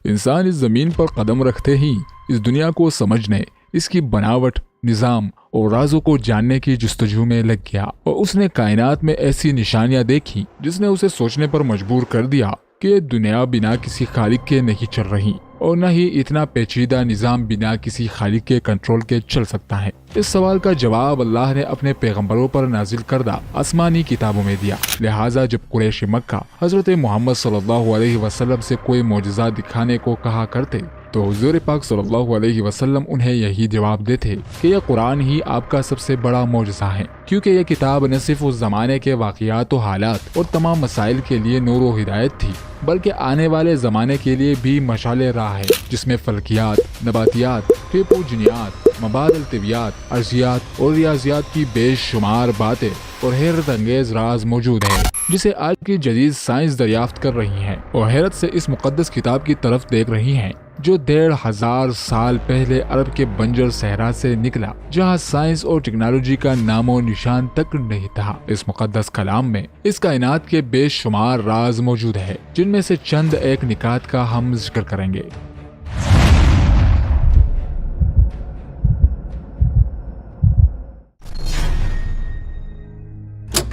इंसान इस ज़मीन पर कदम रखते ही इस दुनिया को समझने, इसकी बनावट, निज़ाम और राज़ों को जानने की जुस्तजू में लग गया और उसने कायनात में ऐसी निशानियां देखी जिसने उसे सोचने पर मजबूर कर दिया कि ये दुनिया बिना किसी खालिक के नहीं चल रही और न ही इतना पेचीदा निज़ाम बिना किसी खालिक के कंट्रोल के चल सकता है। इस सवाल का जवाब अल्लाह ने अपने पैगंबरों पर नाजिल करदा आसमानी किताबों में दिया। लिहाजा जब कुरैश मक्का हजरत मोहम्मद सल्लल्लाहु अलैहि वसल्लम से कोई मोजज़ा दिखाने को कहा करते तो हुज़ूर पाक सल्लल्लाहु अलैहि वसल्लम उन्हें यही जवाब देते कि यह कुरान ही आपका सबसे बड़ा मोजज़ा है, क्योंकि यह किताब न सिर्फ उस ज़माने के वाक़ियात और हालात और तमाम मसाइल के लिए नूर व हिदायत थी, बल्कि आने वाले ज़माने के लिए भी मशाले राह है, जिसमें फल्कियात, नबातियात, पेपोजिनियात, मबादल तिबियात, अर्जियात और रियाजियात की बेशुमार बातें और हैरत अंगेज राज मौजूद है, जिसे आज की जदीद साइंस दरियाफ्त कर रही है और हैरत से इस मुकद्दस किताब की तरफ देख रही है जो 1500 साल पहले अरब के बंजर सहरा से निकला, जहां साइंस और टेक्नोलॉजी का नामो निशान तक नहीं था। इस मुकद्दस कलाम में इस कायनात के बेशुमार राज मौजूद है, जिनमें से चंद एक निकात का हम जिक्र करेंगे।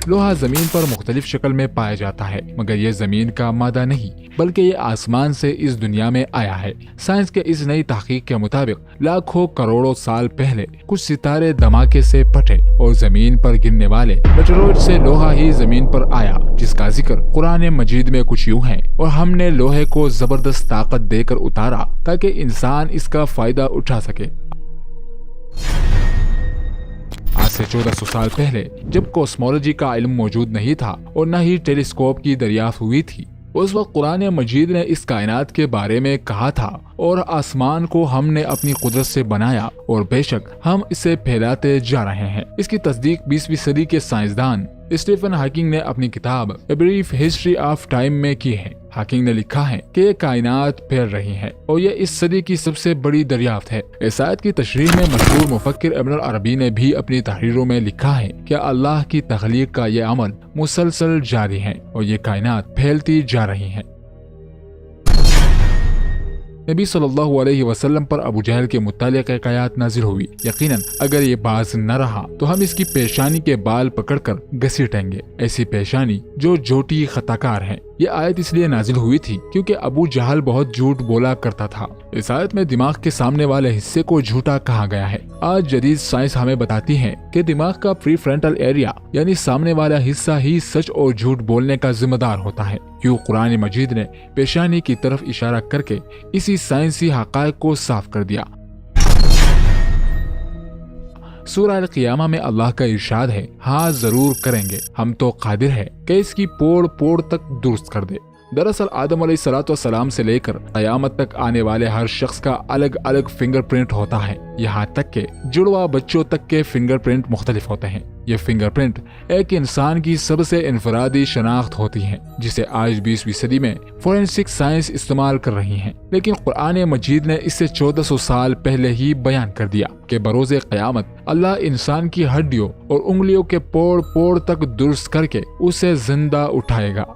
लोहा जमीन पर मुख्तलिफ शक्ल में पाया जाता है, मगर ये जमीन का मादा नहीं बल्कि ये आसमान से इस दुनिया में आया है। साइंस के इस नई तहकीक के मुताबिक लाखों करोड़ों साल पहले कुछ सितारे धमाके से फटे और जमीन पर गिरने वाले मेटेरोइड से लोहा ही जमीन पर आया, जिसका जिक्र कुरान मजीद में कुछ यूं है, और हमने लोहे को जबरदस्त ताकत देकर उतारा ताकि इंसान इसका फायदा उठा सके। आज से 1400 साल पहले जब कॉस्मोलॉजी का इल्म मौजूद नहीं था और न ही टेलीस्कोप की दरियाफ्त हुई थी, उस वक्त कुरान मजीद ने इस कायनात के बारे में कहा था और आसमान को हमने अपनी कुदरत से बनाया और बेशक हम इसे फैलाते जा रहे हैं। इसकी तस्दीक 20वीं सदी के साइंसदान स्टीफन हॉकिंग ने अपनी किताब a brief history of time में की है। हॉकिंग ने लिखा है कि ये कायनात फैल रही है और ये इस सदी की सबसे बड़ी दरियाफ्त है। इस आयत की तशरीह में मशहूर मुफक्किर इब्न अरबी ने भी अपनी तहरीरों में लिखा है कि अल्लाह की तख्लीक का ये अमल मुसलसल जारी है और ये कायनात फैलती जा रही है। नबी सल्लल्लाहु अलैहि वसल्लम पर अबू जहल के मुतालिक एक आयत नाजिल हुई, यकीनन अगर ये बाज न रहा तो हम इसकी पेशानी के बाल पकड़कर घसीटेंगे, ऐसी पेशानी जो झूठी खताकार है। ये आयत इसलिए नाजिल हुई थी क्योंकि अबू जहल बहुत झूठ बोला करता था। इस आयत में दिमाग के सामने वाले हिस्से को झूठा कहा गया है। आज जदीद साइंस हमें बताती है कि दिमाग का प्री फ्रंटल एरिया यानी सामने वाला हिस्सा ही सच और झूठ बोलने का जिम्मेदार होता है। क्यों कुरान मजीद ने पेशानी की तरफ इशारा करके इसी साइंसी हक़ाइक़ को साफ कर दिया। सूरह अल-क़ियामा में अल्लाह का इरशाद है, हाँ जरूर करेंगे, हम तो कादिर है कि इसकी पोड़ पोड़ तक दुरुस्त कर दे। दरअसल आदम अलैहिस्सलाम से लेकर क़यामत तक आने वाले हर शख्स का अलग अलग फिंगरप्रिंट होता है, यहाँ तक के जुड़वा बच्चों तक के फिंगरप्रिंट मुख्तलिफ होते हैं। ये फिंगरप्रिंट एक इंसान की सबसे इनफरादी शनाख्त होती है, जिसे आज 20वीं सदी में फोरेंसिक साइंस इस्तेमाल कर रही है। लेकिन कुरान मजीद ने इससे 1400 साल पहले ही बयान कर दिया कि बरोज़े क़यामत अल्लाह इंसान की हड्डियों और उंगलियों के पोड़ पोड़ तक दुरुस्त करके उसे जिंदा उठाएगा।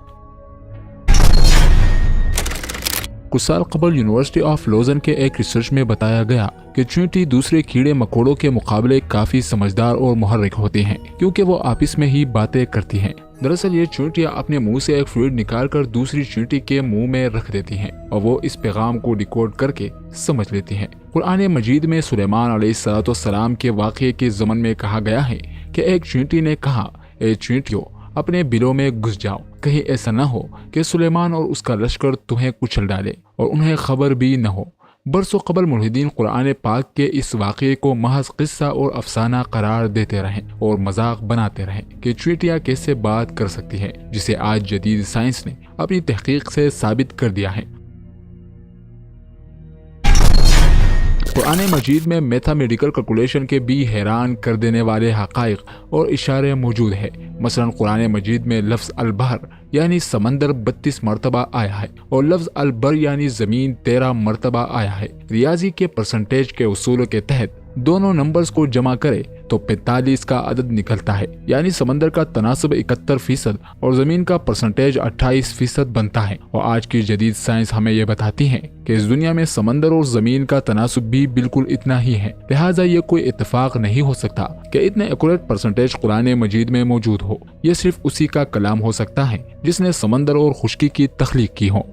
कुछ साल कबल यूनिवर्सिटी ऑफ लोजन के एक रिसर्च में बताया गया कि चींटी दूसरे कीड़े मकोड़ों के मुकाबले काफी समझदार और मुहर्रिक होती हैं, क्योंकि वो आपस में ही बातें करती हैं। दरअसल ये चींटियां अपने मुंह से एक फ्लूइड निकालकर दूसरी चींटी के मुंह में रख देती हैं और वो इस पैगाम को डिकोड करके समझ लेती हैं। कुरान मजीद में सुलेमान अलैहिस्सलाम के वाक़ये के ज़मन में कहा गया है कि एक चींटी ने कहा, ए चींटियों अपने बिलों में घुस जाओ, कहीं ऐसा न हो कि सुलेमान और उसका लश्कर तुम्हें कुचल डाले और उन्हें खबर भी न हो। बरसों कबल मुल्हिदीन कुरान पाक के इस वाक़ये को महज किस्सा और अफसाना करार देते रहे और मजाक बनाते रहे कि चींटियां कैसे बात कर सकती है, जिसे आज जदीद साइंस ने अपनी तहकीक से साबित कर दिया है। कुरान मजीद में मैथमेटिकल कैलकुलेशन के भी हैरान कर देने वाले हक़ाइक़ और इशारे मौजूद है। मसलन कुरान मजीद में लफ्ज़ अल-बहर यानी समंदर 32 मरतबा आया है और लफ्ज़ अल-बर यानी ज़मीन 13 मरतबा आया है। रियाजी के परसेंटेज के उसूल के तहत दोनों नंबर्स को जमा करे तो 45 का अदद निकलता है, यानी समंदर का तनासब 71% और जमीन का परसेंटेज 28% बनता है। और आज की जदीद साइंस हमें ये बताती है कि इस दुनिया में समंदर और जमीन का तनासब भी बिल्कुल इतना ही है। लिहाजा ये कोई इत्तेफाक नहीं हो सकता कि इतने एक्यूरेट परसेंटेज कुरान मजीद में मौजूद हो। ये सिर्फ उसी का कलाम हो सकता है जिसने समंदर और खुश्की की तख्लीक की हो।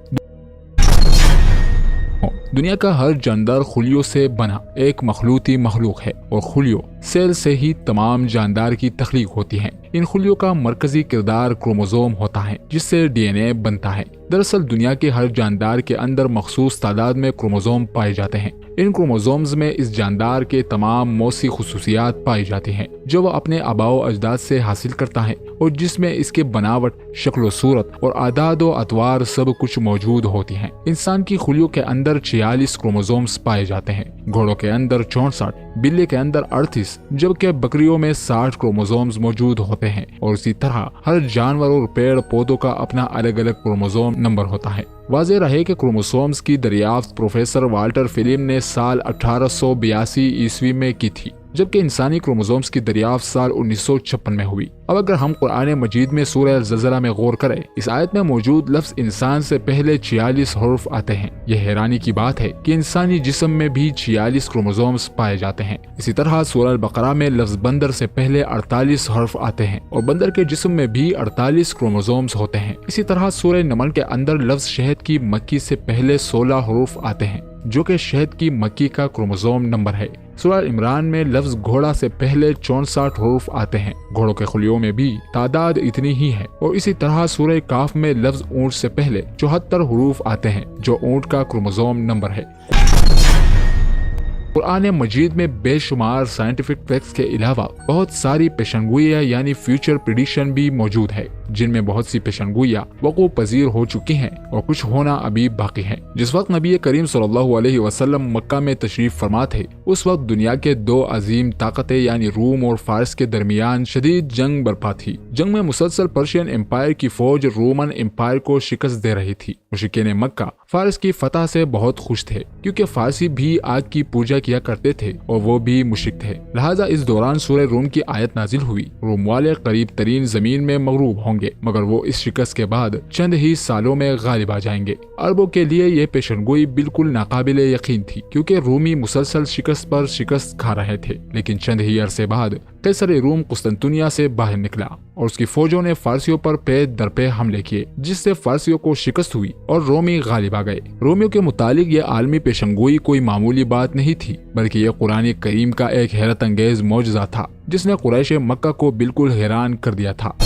दुनिया का हर जानदार खुलियों से बना एक मखलूती मखलूक है और खुलियों सेल से ही तमाम जानदार की तख्लीक होती है। इन खुलियों का मरकजी किरदार क्रोमोसोम होता है जिससे डीएनए बनता है। दरअसल दुनिया के हर जानदार के अंदर मखसूस तादाद में क्रोमोसोम पाए जाते हैं। इन क्रोमोसोम्स में इस जानदार के तमाम मौसी खुसूसियात पाई जाती हैं जो वह अपने आबाओ अजदाद से हासिल करता है और जिसमें इसके बनावट, शक्ल सूरत और आदाद व अतवार सब कुछ मौजूद होती हैं। इंसान की खुलियों के अंदर 46 क्रोमोसोम्स पाए जाते हैं, घोड़ों के अंदर 64, बिल्ली के अंदर 38, जबकि बकरियों में 60 क्रोमोसोम्स मौजूद होते हैं। और इसी तरह हर जानवर और पेड़ पौधों का अपना अलग अलग क्रोमोसोम नंबर होता है। वाज़ेह रहे कि क्रोमोसोम्स की दरियाफ्त प्रोफेसर वाल्टर फिलिम ने साल 1882 ईस्वी में की थी, जबकि इंसानी क्रोमोसोम्स की दरियाफ्त साल 1956 में हुई। अब अगर हम कुरान मजीद में सूरह ज़लज़ला में गौर करें, इस आयत में मौजूद लफ्ज़ इंसान से पहले 46 हर्फ आते हैं। यह हैरानी की बात है कि इंसानी जिस्म में भी 46 क्रोमोसोम्स पाए जाते हैं। इसी तरह सूरह बकरा में लफ्ज़ बंदर से पहले 48 हर्फ आते हैं और बंदर के जिस्म में भी 48 क्रोमोसोम्स होते हैं। इसी तरह सूरह नमल के अंदर लफ्ज़ शहद की मक्खी से पहले 16 हर्फ आते हैं जो कि शहद की मक्खी का क्रोमोसोम नंबर है। सूरह इमरान में लफ्ज़ घोड़ा से पहले 64 हर्फ आते हैं। घोड़ों के खुलियों में भी तादाद इतनी ही है। और इसी तरह सूरह काफ में लफ्ज़ ऊंट से पहले 74 हरूफ आते हैं जो ऊंट का क्रोमोसोम नंबर है। कुरान मजीद में बेशुमार साइंटिफिक फैक्ट्स के अलावा बहुत सारी पेशनगोइयां यानी फ्यूचर प्रेडिक्शन भी मौजूद है, जिनमें बहुत सी पेशनगोइयां वक़ू पजीर हो चुकी हैं और कुछ होना अभी बाकी है। जिस वक्त नबी करीम सल्लल्लाहु अलैहि वसल्लम मक्का में तशरीफ फरमा थे, उस वक्त दुनिया के दो अजीम ताकतें यानी रूम और फारस के दरमियान शदीद जंग बरपा थी। जंग में मुसलसल पर्शियन एम्पायर की फौज रोमन एम्पायर को शिकस्त दे रही थी। मुशरिकीन मक्का फारस की फतह से बहुत खुश थे क्योंकि फारसी भी आग की पूजा किया करते थे और वो भी मुशरिक थे। लिहाजा इस दौरान सूरह रूम की आयत नाजिल हुई। रूम वाले करीब तरीन जमीन में मगरूब होंगे, मगर वो इस शिकस्त के बाद चंद ही सालों में गालिब आ जाएंगे। अरबों के लिए ये पेशनगोई बिल्कुल नाकाबिले यकीन थी क्योंकि रूमी मुसलसल शिकस्त पर शिकस्त खा रहे थे। लेकिन चंद ही अरसे बाद कैसर रूम कुस्तुनतुनिया से बाहर निकला और उसकी फौजों ने फारसियों पर पे दर पे हमले किए, जिससे फारसियों को शिकस्त हुई और रोमी गालिब आ गए। रोमियों के मुतालिक ये आलमी पेशनगोई कोई मामूली बात नहीं थी, बल्कि ये कुरान करीम का एक हैरत अंगेज मौजज़ा था जिसने कुरैश मक्का को बिल्कुल हैरान कर दिया था।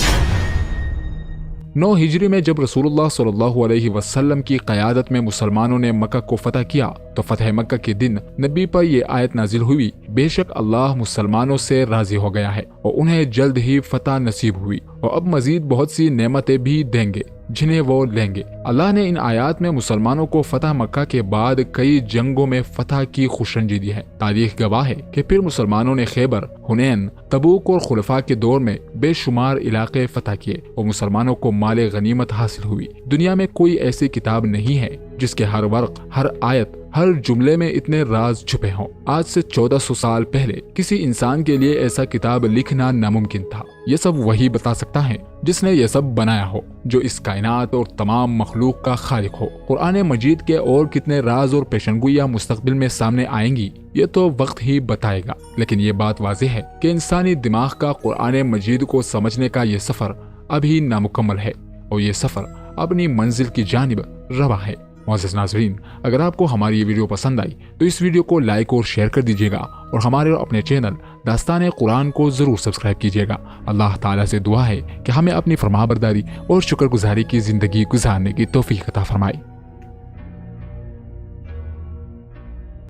9 हिजरी में जब रसूलुल्लाह सल्लल्लाहु अलैहि वसल्लम की क़यादत में मुसलमानों ने मक्का को फतह किया तो फतह मक्का के दिन नबी पर ये आयत नाजिल हुई, बेशक अल्लाह मुसलमानों से राजी हो गया है और उन्हें जल्द ही फतह नसीब हुई और अब मजीद बहुत सी नेमतें भी देंगे जिन्हें वो लेंगे। अल्लाह ने इन आयात में मुसलमानों को फतह मक्का के बाद कई जंगों में फतह की खुशरंजी दी है। तारीख गवाह है कि फिर मुसलमानों ने खैबर, हुनैन, तबूक और खुलफा के दौर में बेशुमार इलाके फतह किए और मुसलमानों को माले गनीमत हासिल हुई। दुनिया में कोई ऐसी किताब नहीं है जिसके हर वर्क, हर आयत, हर जुमले में इतने राज छुपे हों। आज से 1400 साल पहले किसी इंसान के लिए ऐसा किताब लिखना नामुमकिन था। ये सब वही बता सकता है जिसने ये सब बनाया हो, जो इस कायनात और तमाम मखलूक का खालिक हो। कुरान मजीद के और कितने राज और पेशनगोइयां मुस्तकबिल में सामने आएंगी ये तो वक्त ही बताएगा, लेकिन ये बात वाज़ेह है कि इंसानी दिमाग का कुरान मजीद को समझने का ये सफर अभी नामुकम्मल है और ये सफर अपनी मंजिल की जानिब रवा है। मोअज़्ज़िज़ नाज़रीन, अगर आपको हमारी ये वीडियो पसंद आई तो इस वीडियो को लाइक और शेयर कर दीजिएगा और हमारे और अपने चैनल दास्तान कुरान को जरूर सब्सक्राइब कीजिएगा। अल्लाह ताला से दुआ है कि हमें अपनी फरमाबरदारी और शुक्रगुजारी की जिंदगी गुजारने की तौफीक अता फरमाए।